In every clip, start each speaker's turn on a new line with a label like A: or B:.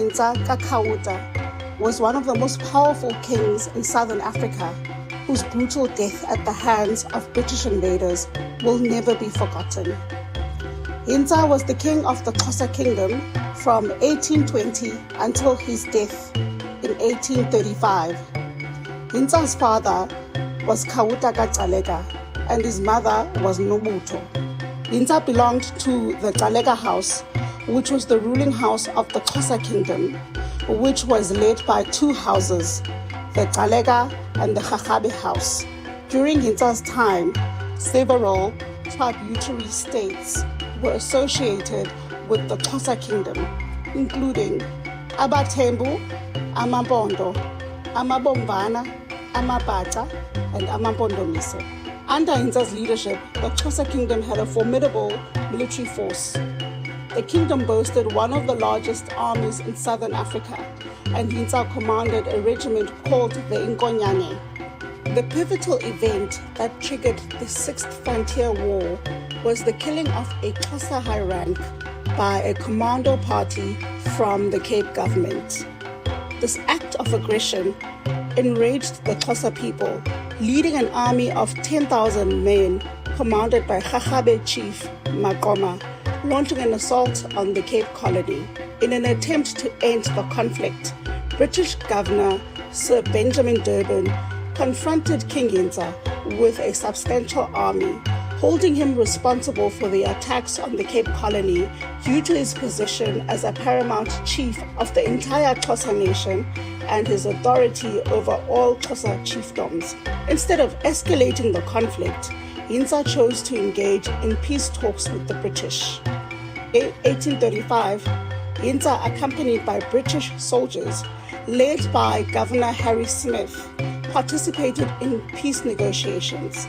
A: Hintsa kaKhawuta was one of the most powerful kings in southern Africa, whose brutal death at the hands of British invaders will never be forgotten. Hintsa was the king of the Xhosa kingdom from 1820 until his death in 1835. Hintsa's father was kaKhawuta kaGcaleka and his mother was Nobutho. Hintsa belonged to the Gcaleka house, which was the ruling house of the Xhosa kingdom, which was led by two houses, the Gcaleka and the Kgakgabe house. During Hintsa's time, several tributary states were associated with the Xhosa kingdom, including Abathembu, Amampondo, Amabomvana, Amabhaca, and Amampondomise. Under Hintsa's leadership, the Xhosa kingdom had a formidable military force. The kingdom boasted one of the largest armies in southern Africa, and Hintsa commanded a regiment called the Inkonyane. The pivotal event that triggered the Sixth Frontier War was the killing of a Xhosa high rank by a commando party from the Cape government. This act of aggression enraged the Xhosa people, leading an army of 10,000 men commanded by Kgakgabe chief Maqoma, launching an assault on the Cape colony. In an attempt to end the conflict, British Governor Sir Benjamin Durban confronted King Hintsa with a substantial army, holding him responsible for the attacks on the Cape colony due to his position as a paramount chief of the entire Xhosa nation and his authority over all Xhosa chiefdoms. Instead of escalating the conflict, Hintsa chose to engage in peace talks with the British. In 1835, Hintsa, accompanied by British soldiers, led by Governor Harry Smith, participated in peace negotiations.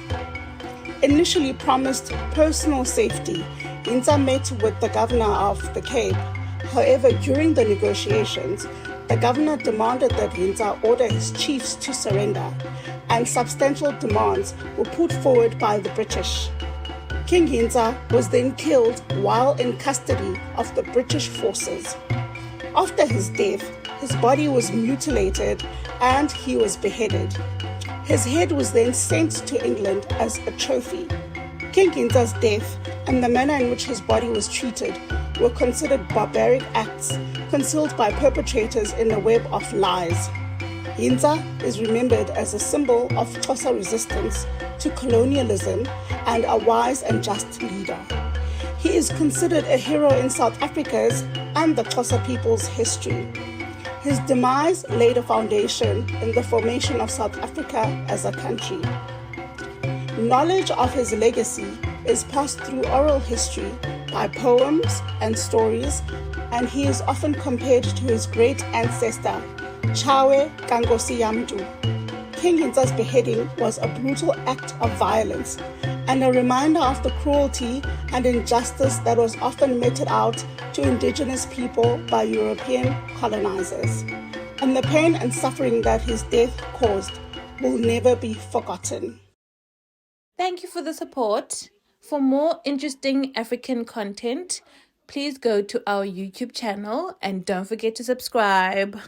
A: Initially promised personal safety, Hintsa met with the governor of the Cape. However, during the negotiations, the governor demanded that Hintsa order his chiefs to surrender, and substantial demands were put forward by the British. King Hintsa was then killed while in custody of the British forces. After his death, his body was mutilated and he was beheaded. His head was then sent to England as a trophy. King Hintsa's death and the manner in which his body was treated were considered barbaric acts concealed by perpetrators in a web of lies. Hintsa is remembered as a symbol of Xhosa resistance to colonialism and a wise and just leader. He is considered a hero in South Africa's and the Xhosa people's history. His demise laid a foundation in the formation of South Africa as a country. Knowledge of his legacy is passed through oral history by poems and stories, and he is often compared to his great ancestor, Chawe Kankosi Yamdu. King Hintsa's beheading was a brutal act of violence and a reminder of the cruelty and injustice that was often meted out to indigenous people by European colonizers. And the pain and suffering that his death caused will never be forgotten.
B: Thank you for the support. For more interesting African content, please go to our YouTube channel and don't forget to subscribe.